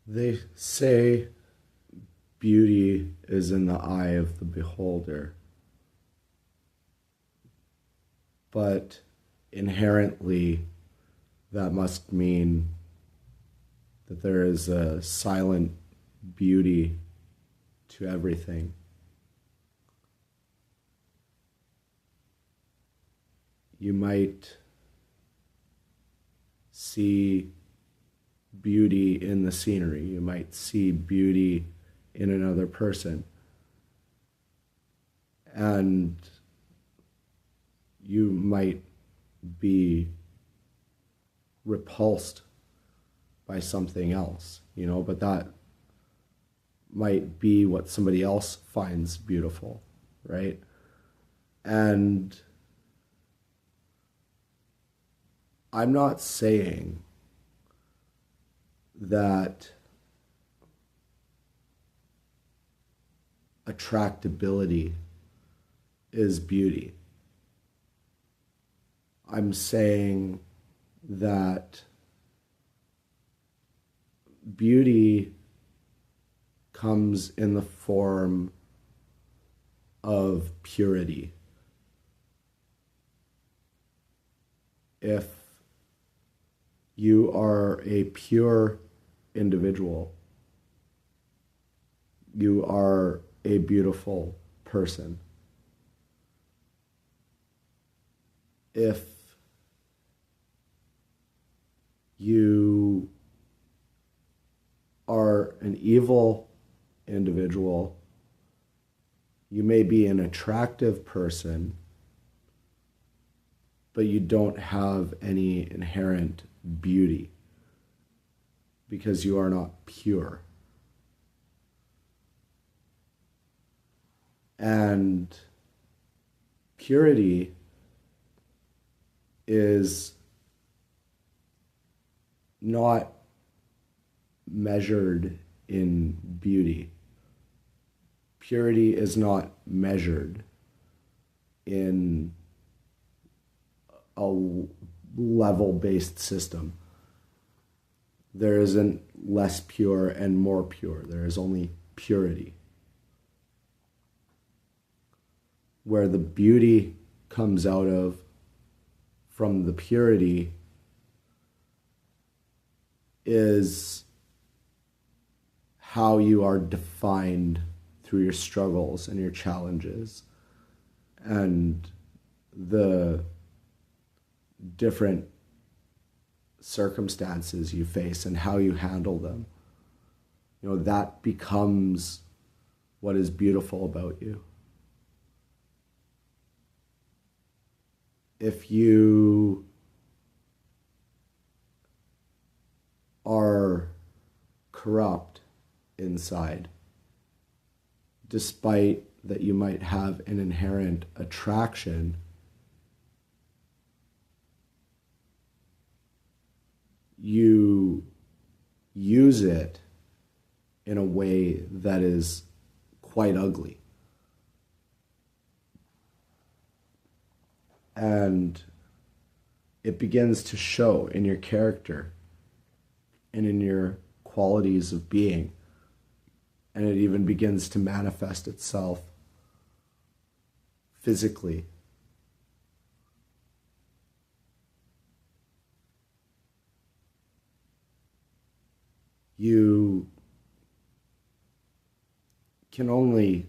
They say beauty is in the eye of the beholder, but inherently that must mean that there is a silent beauty to everything. You might see beauty in the scenery. You might see beauty in another person. And you might be repulsed by something else, but that might be what somebody else finds beautiful, right? And I'm not saying that attractability is beauty. I'm saying that beauty comes in the form of purity. If you are a pure individual, you are a beautiful person. If you are an evil individual, you may be an attractive person, but you don't have any inherent beauty because you are not pure. And purity is not measured in beauty. Purity is not measured in a level-based system. There isn't less pure and more pure. There is only purity. Where the beauty comes out of from the purity is how you are defined through your struggles and your challenges and the different circumstances you face and how you handle them. That becomes what is beautiful about you. If you are corrupt inside, despite that you might have an inherent attraction, you use it in a way that is quite ugly. And it begins to show in your character and in your qualities of being. And it even begins to manifest itself physically. You can only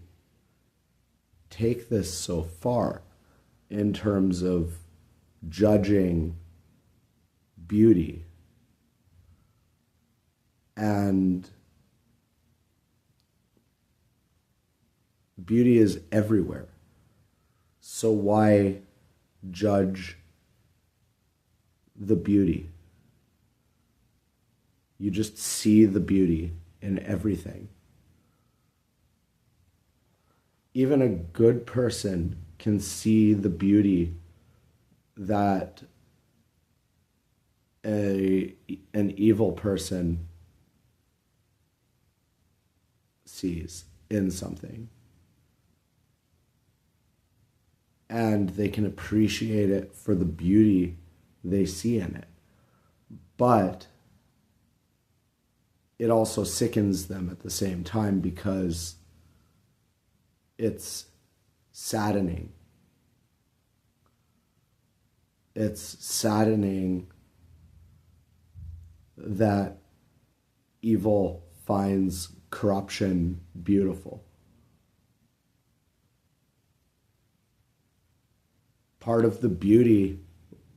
take this so far in terms of judging beauty. And beauty is everywhere. So why judge the beauty? You just see the beauty in everything. Even a good person can see the beauty that an evil person sees in something. And they can appreciate it for the beauty they see in it. But it also sickens them at the same time because it's saddening. It's saddening that evil finds corruption beautiful. Part of the beauty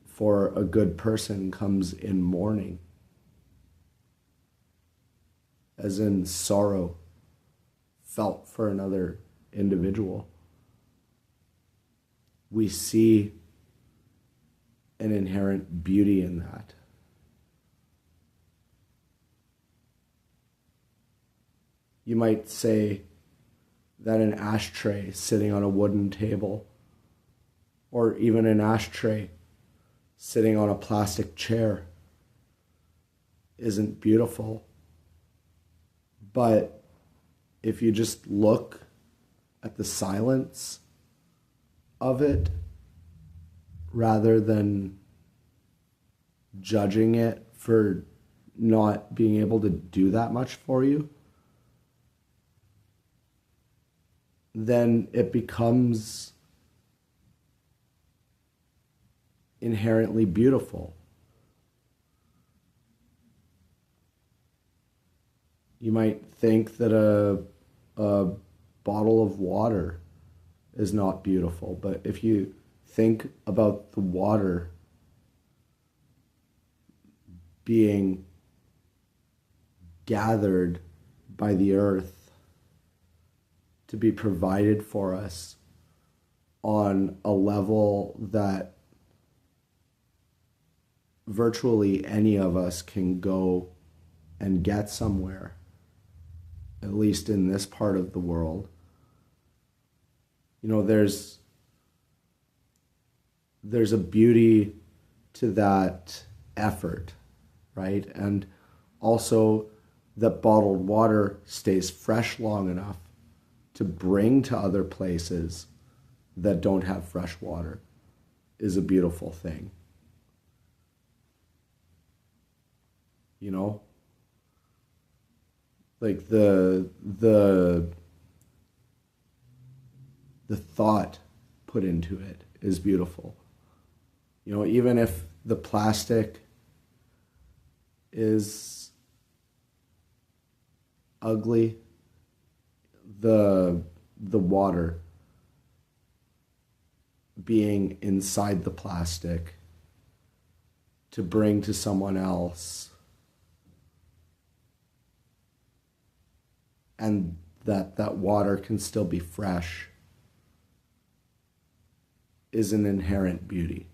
for a good person comes in mourning, as in sorrow felt for another individual. We see an inherent beauty in that. You might say that an ashtray sitting on a wooden table, or even an ashtray sitting on a plastic chair, isn't beautiful. But if you just look at the silence of it, rather than judging it for not being able to do that much for you, then it becomes inherently beautiful. You might think that a bottle of water is not beautiful, but if you think about the water being gathered by the earth to be provided for us on a level that virtually any of us can go and get somewhere, at least in this part of the world. You know, there's a beauty to that effort, right? And also that bottled water stays fresh long enough to bring to other places that don't have fresh water is a beautiful thing. You know? Like the thought put into it is beautiful. You know, even if the plastic is ugly, the water being inside the plastic to bring to someone else, and that water can still be fresh, is an inherent beauty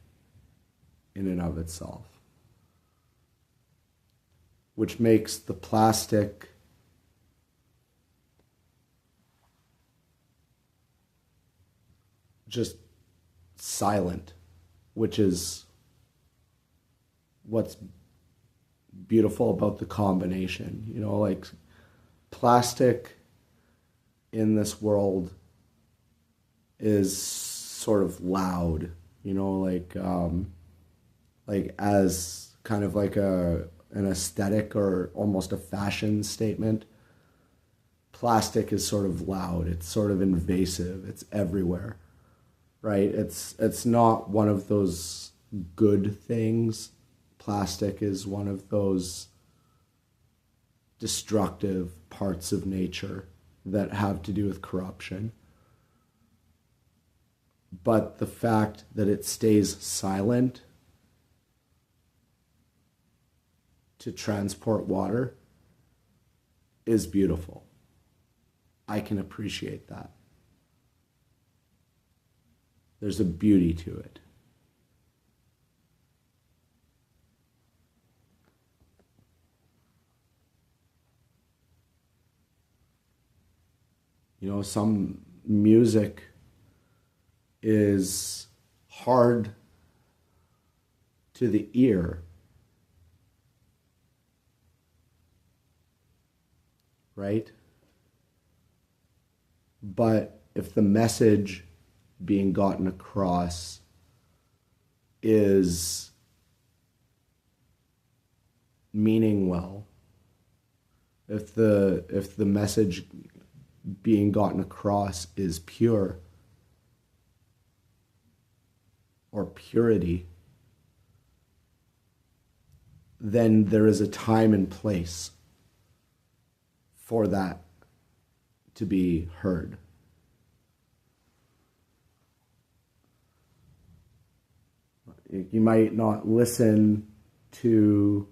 in and of itself, which makes the plastic just silent, which is what's beautiful about the combination. You know, like plastic in this world is sort of loud, you know, like as kind of like an aesthetic or almost a fashion statement. Plastic is sort of loud. It's sort of invasive. It's everywhere, right? It's not one of those good things. Plastic is one of those destructive parts of nature that have to do with corruption. But the fact that it stays silent to transport water is beautiful. I can appreciate that. There's a beauty to it. You know, some music is hard to the ear, right? But if the message being gotten across is meaning well, if the message being gotten across is pure or purity, then there is a time and place for that to be heard. You might not listen to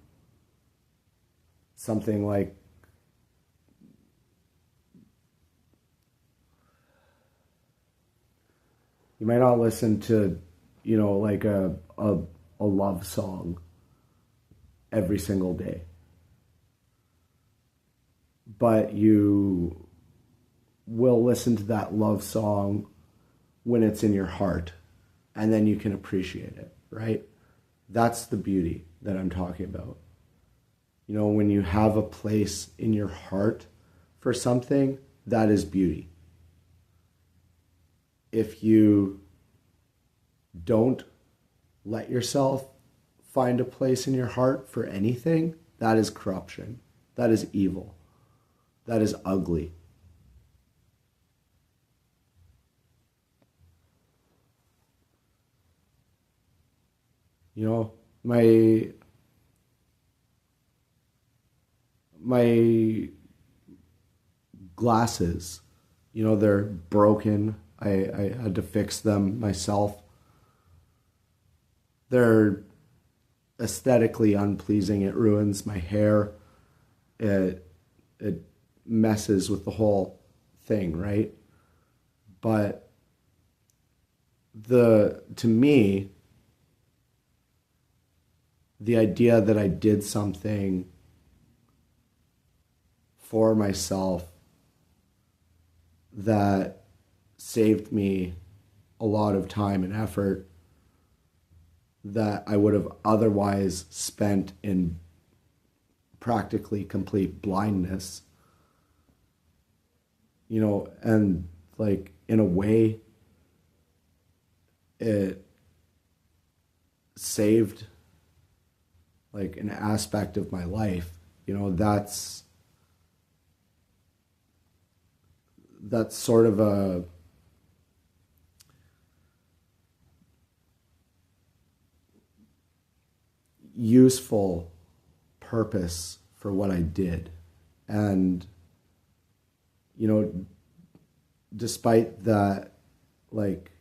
something like you might not listen to, like a love song every single day. But you will listen to that love song when it's in your heart, and then you can appreciate it, right? That's the beauty that I'm talking about. When you have a place in your heart for something, that is beauty. If you don't let yourself find a place in your heart for anything, that is corruption. That is evil. That is ugly. My glasses, they're broken. I had to fix them myself. They're aesthetically unpleasing. It ruins my hair. It messes with the whole thing, right? But to me, the idea that I did something for myself that saved me a lot of time and effort that I would have otherwise spent in practically complete blindness, and like in a way it saved like an aspect of my life. That's sort of a useful purpose for what I did. And, despite that, like,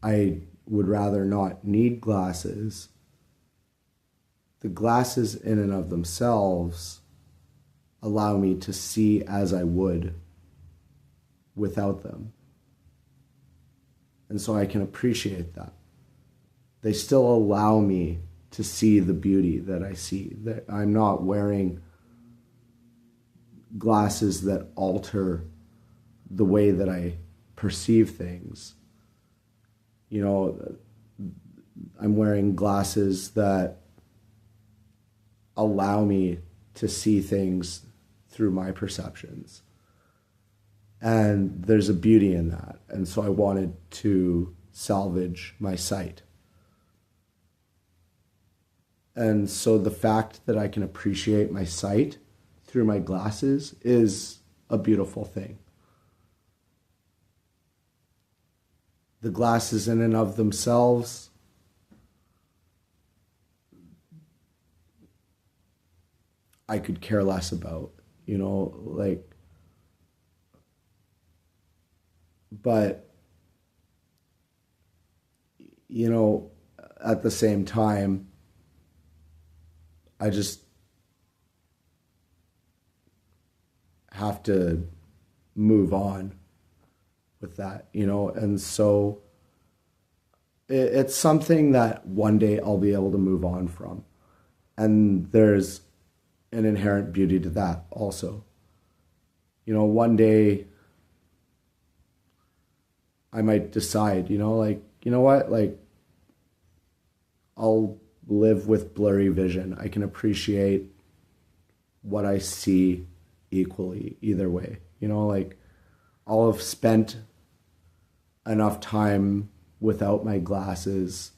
I would rather not need glasses, the glasses in and of themselves allow me to see as I would without them. And so I can appreciate that. They still allow me to see the beauty that I see. That I'm not wearing glasses that alter the way that I perceive things. I'm wearing glasses that allow me to see things through my perceptions. And there's a beauty in that. And so I wanted to salvage my sight. And so the fact that I can appreciate my sight through my glasses is a beautiful thing. The glasses in and of themselves, I could care less about, but, at the same time, I just have to move on with that, and so it's something that one day I'll be able to move on from. And there's an inherent beauty to that also. One day I might decide, I'll live with blurry vision. I can appreciate what I see equally either way. I'll have spent enough time without my glasses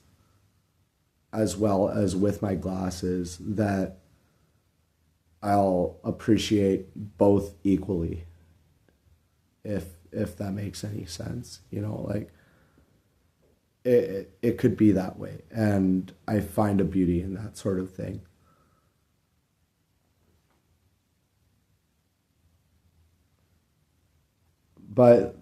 as well as with my glasses that I'll appreciate both equally, if that makes any sense. Like it could be that way, and I find a beauty in that sort of thing. But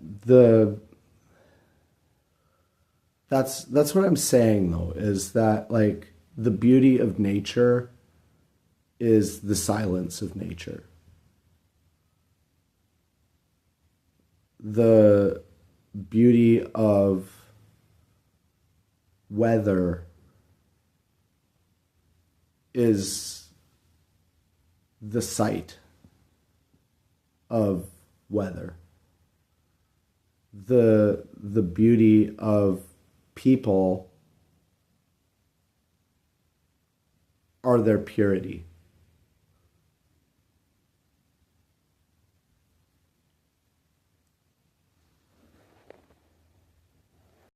that's what I'm saying, though, is that like the beauty of nature is the silence of nature. The beauty of weather is the sight of weather. The beauty of people are their purity.